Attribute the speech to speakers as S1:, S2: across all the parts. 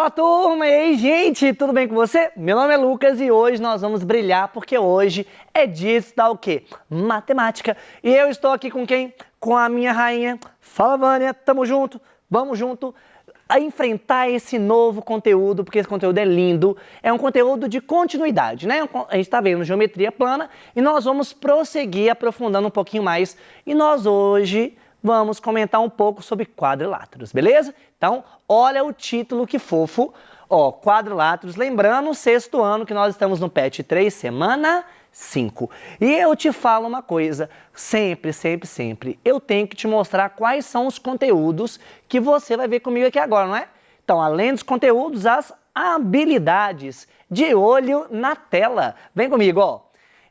S1: Fala turma, e aí gente, tudo bem com você? Meu nome é Lucas e hoje nós vamos brilhar porque hoje é dia de estudar o quê? Matemática. E eu estou aqui com quem? Com a minha rainha. Fala Vânia, tamo junto, vamos junto a enfrentar esse novo conteúdo, porque esse conteúdo é lindo, é um conteúdo de continuidade, né? A gente está vendo geometria plana e nós vamos prosseguir aprofundando um pouquinho mais e nós hoje vamos comentar um pouco sobre quadriláteros, beleza? Então, olha o título que fofo, ó, quadriláteros, lembrando o sexto ano que nós estamos no PET 3, semana 5. E eu te falo uma coisa, sempre, eu tenho que te mostrar quais são os conteúdos que você vai ver comigo aqui agora, não é? Então, além dos conteúdos, as habilidades de olho na tela. Vem comigo, ó.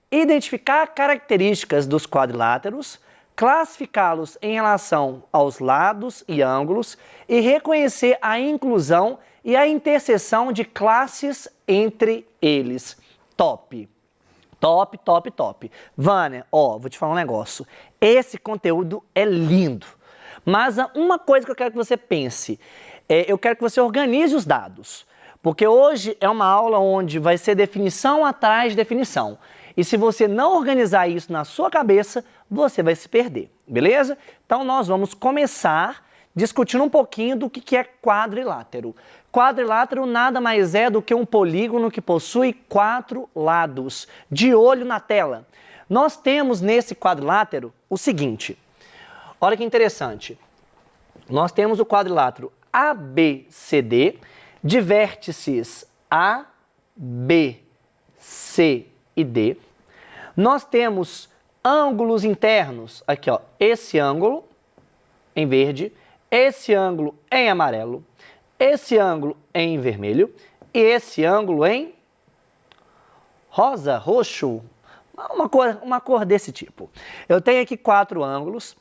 S1: Identificar características dos quadriláteros, classificá-los em relação aos lados e ângulos e reconhecer a inclusão e a interseção de classes entre eles. Top! Top. Vânia, ó, vou te falar um negócio. Esse conteúdo é lindo, mas uma coisa que eu quero que você pense, eu quero que você organize os dados, porque hoje é uma aula onde vai ser definição atrás de definição. E se você não organizar isso na sua cabeça, você vai se perder, beleza? Então nós vamos começar discutindo um pouquinho do que é quadrilátero. Quadrilátero nada mais é do que um polígono que possui 4 lados. De olho na tela. Nós temos nesse quadrilátero o seguinte, olha que interessante. Nós temos o quadrilátero ABCD de vértices A, B, C e D. Nós temos ângulos internos, aqui ó, esse ângulo em verde, esse ângulo em amarelo, esse ângulo em vermelho e esse ângulo em rosa, roxo, uma cor desse tipo. Eu tenho aqui 4 ângulos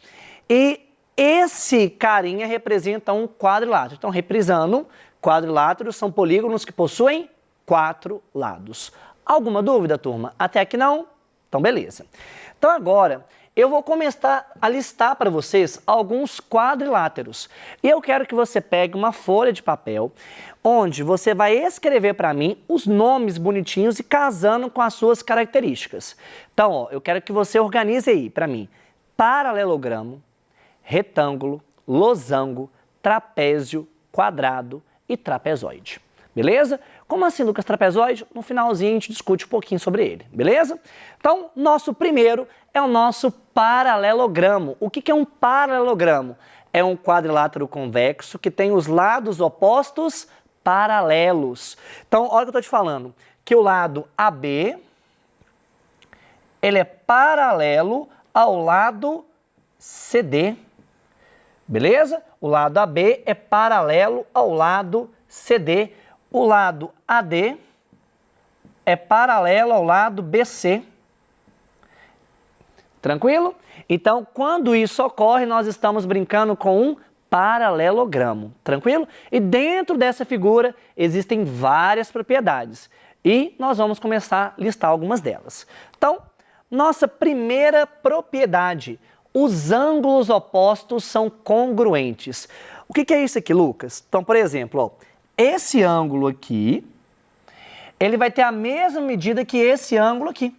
S1: e esse carinha representa um quadrilátero. Então, reprisando, quadriláteros são polígonos que possuem 4 lados. Alguma dúvida, turma? Até aqui não? Então, beleza. Então, agora, eu vou começar a listar para vocês alguns quadriláteros. E eu quero que você pegue uma folha de papel, onde você vai escrever para mim os nomes bonitinhos e casando com as suas características. Então, ó, eu quero que você organize aí para mim paralelogramo, retângulo, losango, trapézio, quadrado e trapezoide. Beleza? Como assim, Lucas, trapezoide? No finalzinho a gente discute um pouquinho sobre ele, beleza? Então, nosso primeiro é o nosso paralelogramo. O que é um paralelogramo? É um quadrilátero convexo que tem os lados opostos paralelos. Então, olha o que eu estou te falando, que o lado AB, ele é paralelo ao lado CD, beleza? O lado AB é paralelo ao lado CD. O lado AD é paralelo ao lado BC. Tranquilo? Então, quando isso ocorre, nós estamos brincando com um paralelogramo. Tranquilo? E dentro dessa figura existem várias propriedades. E nós vamos começar a listar algumas delas. Então, nossa primeira propriedade, os ângulos opostos são congruentes. O que é isso aqui, Lucas? Então, por exemplo, ó, esse ângulo aqui, ele vai ter a mesma medida que esse ângulo aqui.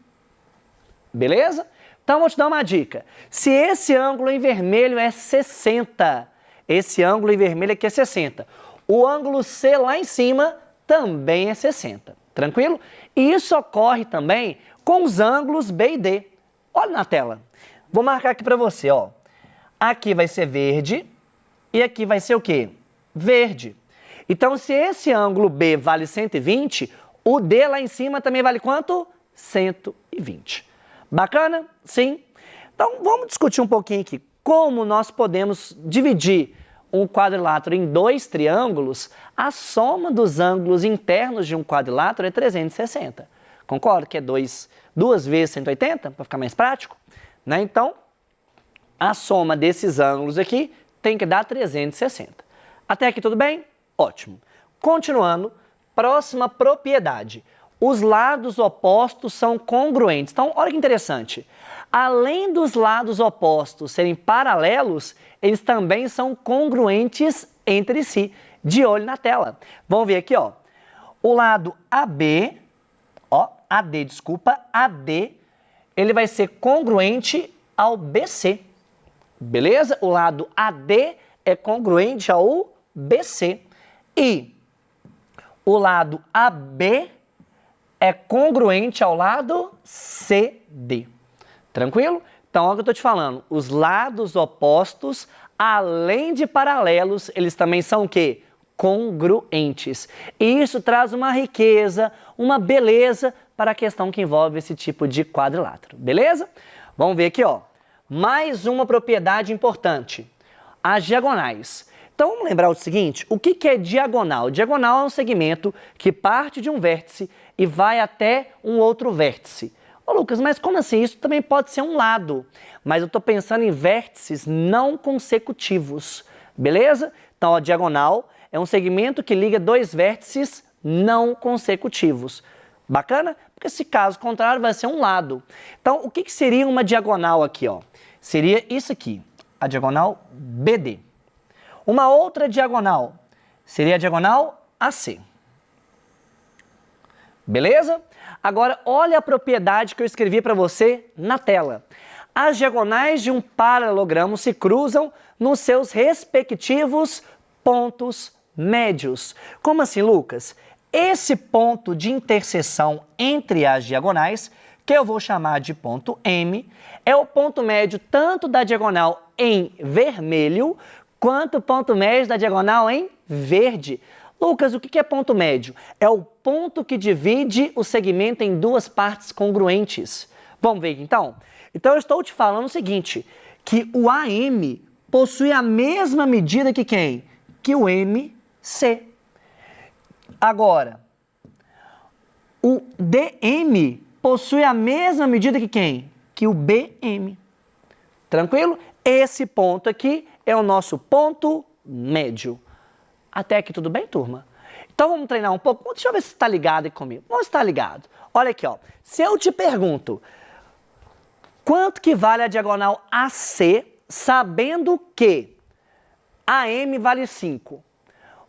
S1: Beleza? Então, vou te dar uma dica. Se esse ângulo em vermelho é 60, esse ângulo em vermelho aqui é 60. O ângulo C lá em cima também é 60. Tranquilo? E isso ocorre também com os ângulos B e D. Olha na tela. Vou marcar aqui para você, ó. Aqui vai ser verde e aqui vai ser o quê? Verde. Então, se esse ângulo B vale 120, o D lá em cima também vale quanto? 120. Bacana? Sim? Então, vamos discutir um pouquinho aqui como nós podemos dividir um quadrilátero em 2 triângulos. A soma dos ângulos internos de um quadrilátero é 360. Concorda que é 2 vezes 180, para ficar mais prático? Né? Então, a soma desses ângulos aqui tem que dar 360. Até aqui tudo bem? Ótimo. Continuando, próxima propriedade. Os lados opostos são congruentes. Então, olha que interessante. Além dos lados opostos serem paralelos, eles também são congruentes entre si. De olho na tela. Vamos ver aqui, ó. O lado AB, ó, AD, ele vai ser congruente ao BC. Beleza? O lado AD é congruente ao BC. E o lado AB é congruente ao lado CD. Tranquilo? Então, olha o que eu estou te falando. Os lados opostos, além de paralelos, eles também são o quê? Congruentes. E isso traz uma riqueza, uma beleza para a questão que envolve esse tipo de quadrilátero. Beleza? Vamos ver aqui, ó. Mais uma propriedade importante. As diagonais. Então, vamos lembrar o seguinte, o que é diagonal? Diagonal é um segmento que parte de um vértice e vai até um outro vértice. Ô Lucas, mas como assim? Isso também pode ser um lado, mas eu estou pensando em vértices não consecutivos, beleza? Então, a diagonal é um segmento que liga dois vértices não consecutivos. Bacana? Porque se caso contrário vai ser um lado. Então, o que seria uma diagonal aqui, ó? Seria isso aqui, a diagonal BD. Uma outra diagonal seria a diagonal AC. Beleza? Agora, olha a propriedade que eu escrevi para você na tela. As diagonais de um paralelogramo se cruzam nos seus respectivos pontos médios. Como assim, Lucas? Esse ponto de interseção entre as diagonais, que eu vou chamar de ponto M, é o ponto médio tanto da diagonal em vermelho, quanto o ponto médio da diagonal em verde. Lucas, o que é ponto médio? É o ponto que divide o segmento em duas partes congruentes. Vamos ver aqui, então? Então, eu estou te falando o seguinte, que o AM possui a mesma medida que quem? Que o MC. Agora, o DM possui a mesma medida que quem? Que o BM. Tranquilo? Esse ponto aqui é o nosso ponto médio. Até aqui tudo bem, turma? Então vamos treinar um pouco. Deixa eu ver se está ligado aí comigo. Vamos estar ligado. Olha aqui, ó. Se eu te pergunto quanto que vale a diagonal AC, sabendo que AM vale 5.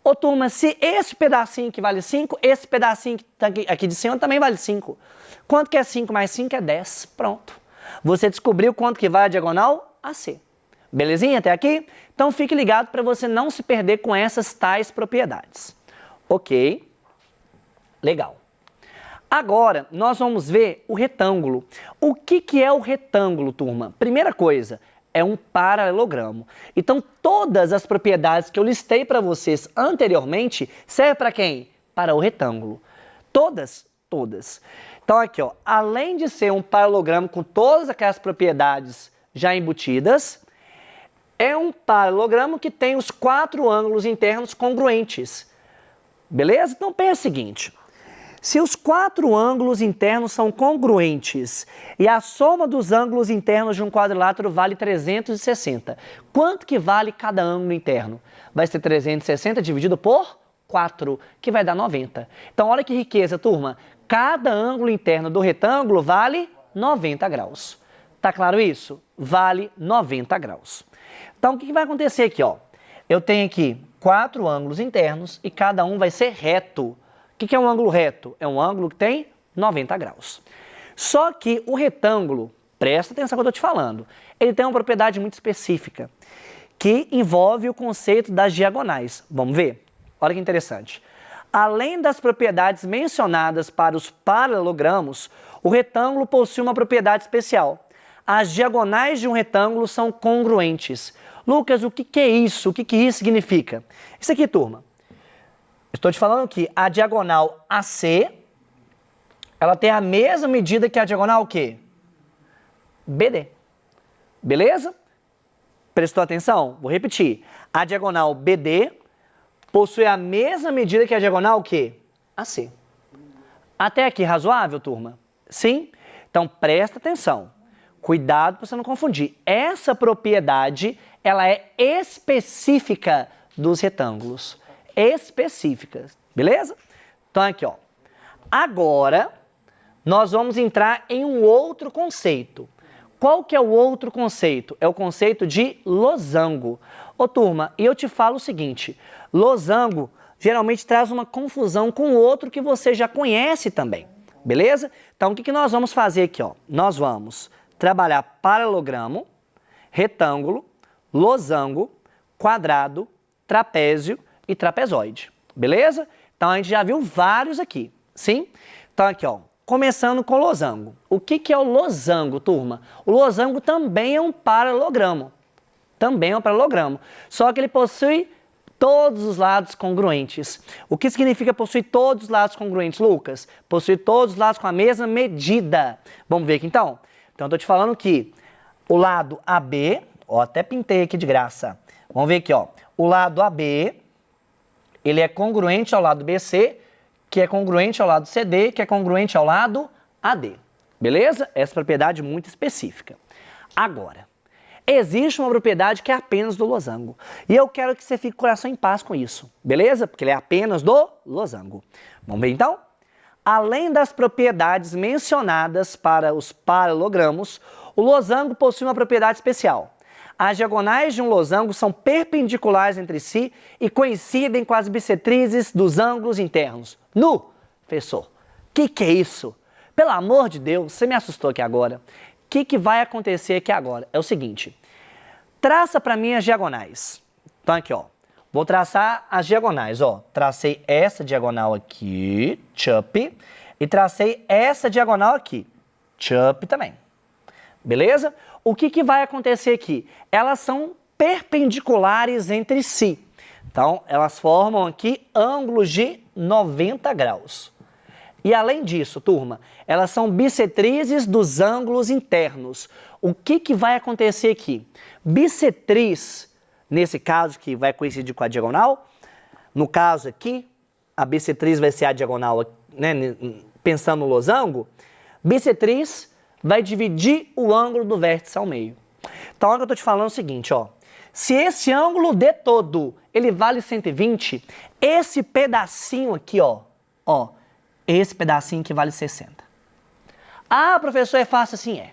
S1: Ô turma, se esse pedacinho que vale 5, esse pedacinho que tá aqui de cima também vale 5. Quanto que é 5 mais 5 é 10. Pronto. Você descobriu quanto que vale a diagonal AC. Belezinha até aqui? Então fique ligado para você não se perder com essas tais propriedades. Ok? Legal. Agora, nós vamos ver o retângulo. O que é o retângulo, turma? Primeira coisa, é um paralelogramo. Então, todas as propriedades que eu listei para vocês anteriormente servem para quem? Para o retângulo. Todas? Todas. Então, aqui, ó, além de ser um paralelogramo com todas aquelas propriedades já embutidas, é um paralelogramo que tem os 4 ângulos internos congruentes. Beleza? Então, pensa o seguinte. Se os 4 ângulos internos são congruentes e a soma dos ângulos internos de um quadrilátero vale 360, quanto que vale cada ângulo interno? Vai ser 360 dividido por 4, que vai dar 90. Então, olha que riqueza, turma. Cada ângulo interno do retângulo vale 90 graus. Tá claro isso? Vale 90 graus. Então, o que vai acontecer aqui, ó? Eu tenho aqui 4 ângulos internos e cada um vai ser reto. O que é um ângulo reto? É um ângulo que tem 90 graus. Só que o retângulo, presta atenção no que eu estou te falando, ele tem uma propriedade muito específica, que envolve o conceito das diagonais. Vamos ver? Olha que interessante. Além das propriedades mencionadas para os paralelogramos, o retângulo possui uma propriedade especial. As diagonais de um retângulo são congruentes. Lucas, o que é isso? O que isso significa? Isso aqui, turma. Estou te falando que a diagonal AC, ela tem a mesma medida que a diagonal o quê? BD. Beleza? Prestou atenção? Vou repetir. A diagonal BD possui a mesma medida que a diagonal o quê? AC. Até aqui razoável, turma? Sim? Então presta atenção. Cuidado para você não confundir. Essa propriedade, ela é específica dos retângulos. Específicas, beleza? Então aqui, ó. Agora, nós vamos entrar em um outro conceito. Qual que é o outro conceito? É o conceito de losango. Ô turma, e eu te falo o seguinte, losango geralmente traz uma confusão com o outro que você já conhece também, beleza? Então o que nós vamos fazer aqui, ó? Nós vamos trabalhar paralelogramo, retângulo, losango, quadrado, trapézio e trapezoide, beleza? Então a gente já viu vários aqui, sim? Então aqui, ó, começando com losango. O que é o losango, turma? O losango também é um paralelogramo. Também é um paralelogramo. Só que ele possui todos os lados congruentes. O que significa possuir todos os lados congruentes, Lucas? Possuir todos os lados com a mesma medida. Vamos ver aqui então? Então eu tô te falando que o lado AB, ó, até pintei aqui de graça. Vamos ver aqui, ó. O lado AB, ele é congruente ao lado BC, que é congruente ao lado CD, que é congruente ao lado AD. Beleza? Essa propriedade muito específica. Agora, existe uma propriedade que é apenas do losango. E eu quero que você fique com o coração em paz com isso. Beleza? Porque ele é apenas do losango. Vamos ver então? Além das propriedades mencionadas para os paralelogramos, o losango possui uma propriedade especial. As diagonais de um losango são perpendiculares entre si e coincidem com as bissetrizes dos ângulos internos. Nu, professor, que é isso? Pelo amor de Deus, você me assustou aqui agora. O que vai acontecer aqui agora? É o seguinte, traça para mim as diagonais. Então aqui, ó, vou traçar as diagonais, ó. Tracei essa diagonal aqui, chup, e tracei essa diagonal aqui, chup também. Beleza? O que vai acontecer aqui? Elas são perpendiculares entre si. Então, elas formam aqui ângulos de 90 graus. E além disso, turma, elas são bissetrizes dos ângulos internos. O que vai acontecer aqui? Bissetriz, nesse caso que vai coincidir com a diagonal, no caso aqui, a bissetriz vai ser a diagonal, né, pensando no losango, bissetriz vai dividir o ângulo do vértice ao meio. Então, olha que eu estou te falando o seguinte, ó. Se esse ângulo D todo, ele vale 120, esse pedacinho aqui, ó, esse pedacinho que vale 60. Ah, professor, é fácil assim? É.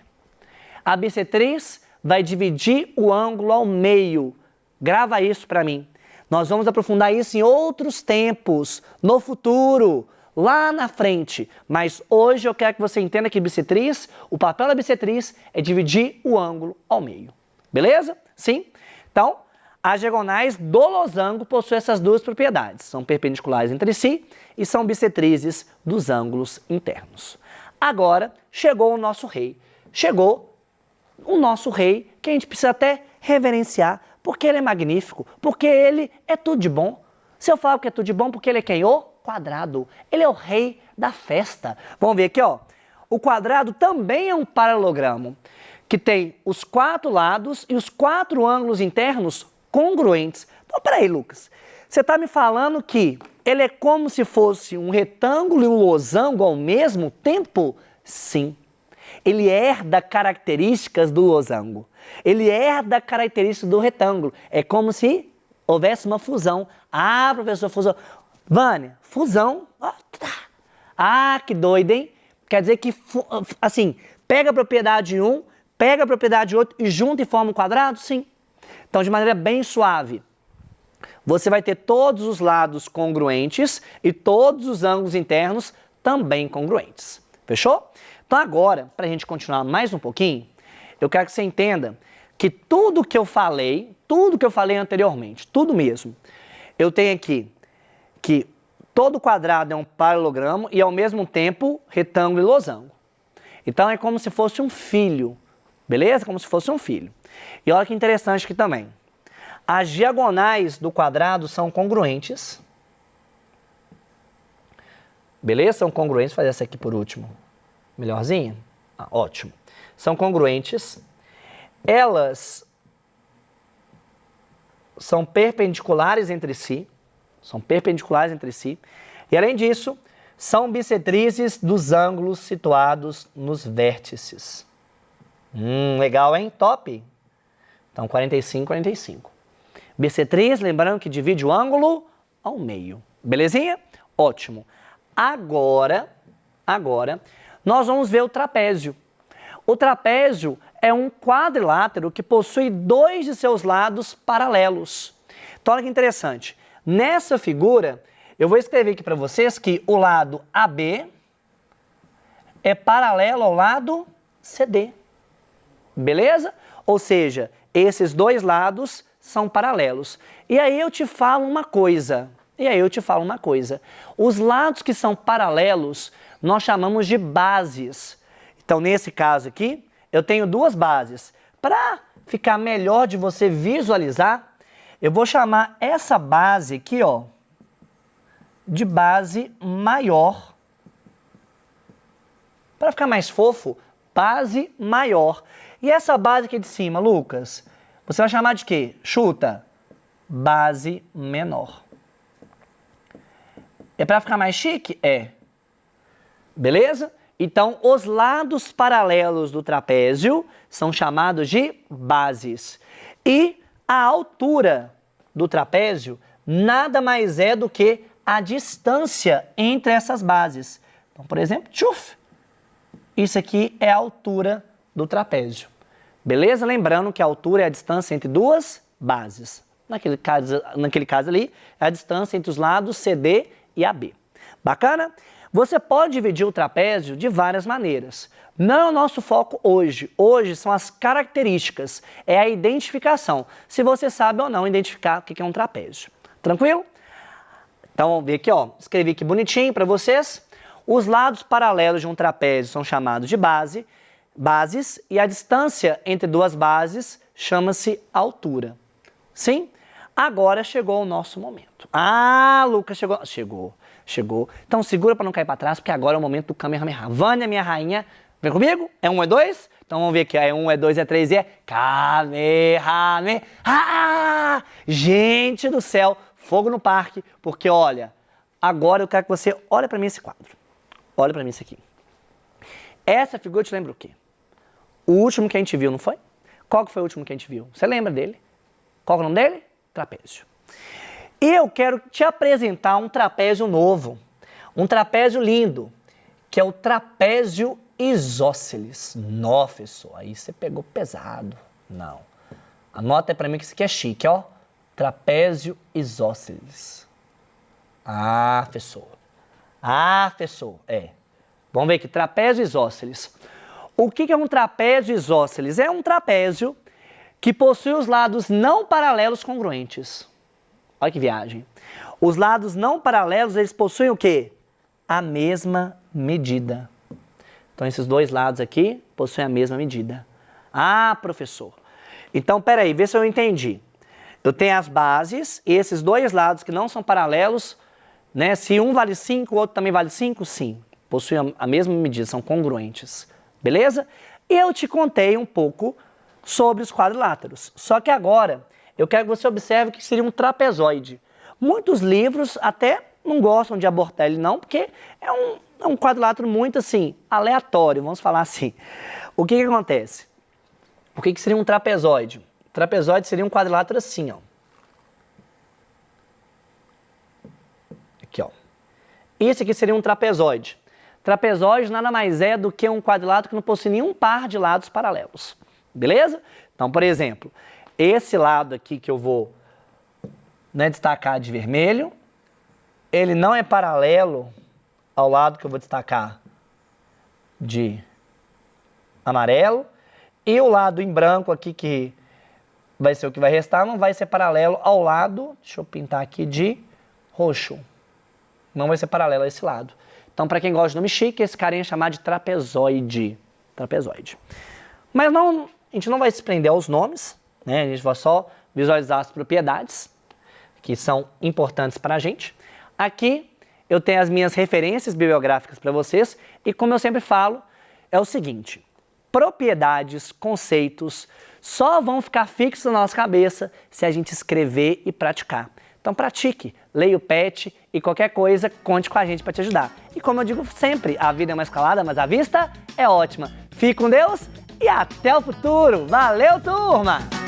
S1: A bissetriz vai dividir o ângulo ao meio. Grava isso para mim. Nós vamos aprofundar isso em outros tempos, no futuro, lá na frente. Mas hoje eu quero que você entenda que bissetriz, o papel da bissetriz é dividir o ângulo ao meio. Beleza? Sim? Então, as diagonais do losango possuem essas duas propriedades. São perpendiculares entre si e são bissetrizes dos ângulos internos. Agora, chegou o nosso rei. Chegou o nosso rei, que a gente precisa até reverenciar, porque ele é magnífico, porque ele é tudo de bom. Se eu falo que é tudo de bom, porque ele é quem? O quadrado. Ele é o rei da festa. Vamos ver aqui, ó. O quadrado também é um paralelogramo, que tem os 4 lados e os 4 ângulos internos congruentes. Então, peraí, Lucas. Você está me falando que ele é como se fosse um retângulo e um losango ao mesmo tempo? Sim. Ele herda características do losango. Ele herda características do retângulo. É como se houvesse uma fusão. Ah, professor, fusão. Vânia, fusão. Ah, que doido, hein? Quer dizer que, assim, pega a propriedade de um, pega a propriedade de outro e junta e forma um quadrado? Sim. Então, de maneira bem suave, você vai ter todos os lados congruentes e todos os ângulos internos também congruentes. Fechou? Então, agora, para a gente continuar mais um pouquinho, eu quero que você entenda que tudo que eu falei anteriormente, tudo mesmo, eu tenho aqui que todo quadrado é um paralelogramo e, ao mesmo tempo, retângulo e losango. Então, é como se fosse um filho, beleza? Como se fosse um filho. E olha que interessante aqui também. As diagonais do quadrado são congruentes. Beleza? São congruentes. Vou fazer essa aqui por último. Melhorzinha? Ah, ótimo. São congruentes. Elas são perpendiculares entre si. São perpendiculares entre si. E, além disso, são bissetrizes dos ângulos situados nos vértices. Legal, hein? Top! Então, 45, 45. Bissetriz, lembrando que divide o ângulo ao meio. Belezinha? Ótimo. Agora, nós vamos ver o trapézio. O trapézio é um quadrilátero que possui dois de seus lados paralelos. Então, olha que interessante. Nessa figura, eu vou escrever aqui para vocês que o lado AB é paralelo ao lado CD. Beleza? Ou seja, esses dois lados são paralelos. E aí eu te falo uma coisa. Os lados que são paralelos, nós chamamos de bases. Então, nesse caso aqui, eu tenho duas bases. Para ficar melhor de você visualizar, eu vou chamar essa base aqui, ó, de base maior. Para ficar mais fofo, base maior. E essa base aqui de cima, Lucas, você vai chamar de quê? Chuta. Base menor. É para ficar mais chique? É. Beleza? Então, os lados paralelos do trapézio são chamados de bases. E a altura do trapézio nada mais é do que a distância entre essas bases. Então, por exemplo, tchuf, isso aqui é a altura do trapézio. Beleza? Lembrando que a altura é a distância entre duas bases. Naquele caso ali, é a distância entre os lados CD e AB. Bacana? Você pode dividir o trapézio de várias maneiras. Não é o nosso foco hoje. Hoje são as características, é a identificação. Se você sabe ou não identificar o que é um trapézio. Tranquilo? Então, vamos ver aqui, ó. Escrevi aqui bonitinho para vocês. Os lados paralelos de um trapézio são chamados de bases, e a distância entre duas bases chama-se altura. Sim? Agora chegou o nosso momento. Ah, Lucas, chegou. Então segura para não cair para trás, porque agora é o momento do Kamehameha. Vânia, minha rainha, vem comigo? É 1, é 2? Então vamos ver aqui, é 1, é 2, é 3 e é Kamehameha. Ah! Gente do céu, fogo no parque, porque olha, agora eu quero que você olhe para mim esse quadro. Olha para mim isso aqui. Essa figura te lembra o quê? O último que a gente viu, não foi? Qual que foi o último que a gente viu? Você lembra dele? Qual que é o nome dele? Trapézio. E eu quero te apresentar um trapézio novo, um trapézio lindo, que é o trapézio isósceles. Nó, professor, aí você pegou pesado. Não. Anota para mim que isso aqui é chique, ó. Trapézio isósceles. Ah, professor. É. Vamos ver aqui, trapézio isósceles. O que é um trapézio isósceles? É um trapézio que possui os lados não paralelos congruentes. Olha que viagem. Os lados não paralelos, eles possuem o quê? A mesma medida. Então, esses dois lados aqui possuem a mesma medida. Ah, professor. Então, peraí, vê se eu entendi. Eu tenho as bases, e esses dois lados que não são paralelos, né? Se um vale 5, o outro também vale 5, sim. Possuem a mesma medida, são congruentes. Beleza? E eu te contei um pouco sobre os quadriláteros. Só que agora eu quero que você observe que seria um trapezoide. Muitos livros até não gostam de abordar ele não, porque é um quadrilátero muito assim, aleatório, vamos falar assim. O que acontece? O que seria um trapezoide? O trapezoide seria um quadrilátero assim, ó. Aqui, ó. Esse aqui seria um trapezoide. Trapezoide nada mais é do que um quadrilátero que não possui nenhum par de lados paralelos. Beleza? Então, por exemplo, esse lado aqui que eu vou destacar de vermelho, ele não é paralelo ao lado que eu vou destacar de amarelo, e o lado em branco aqui, que vai ser o que vai restar, não vai ser paralelo ao lado, deixa eu pintar aqui, de roxo. Não vai ser paralelo a esse lado. Então, para quem gosta de nome chique, esse carinha é chamado de trapezoide. Trapezoide. Mas não, a gente não vai se prender aos nomes, né? A gente vai só visualizar as propriedades, que são importantes para a gente. Aqui eu tenho as minhas referências bibliográficas para vocês, e como eu sempre falo, é o seguinte: propriedades, conceitos, só vão ficar fixos na nossa cabeça se a gente escrever e praticar. Então pratique, leia o PET e qualquer coisa, conte com a gente para te ajudar. E como eu digo sempre, a vida é uma escalada, mas a vista é ótima. Fique com Deus e até o futuro. Valeu, turma!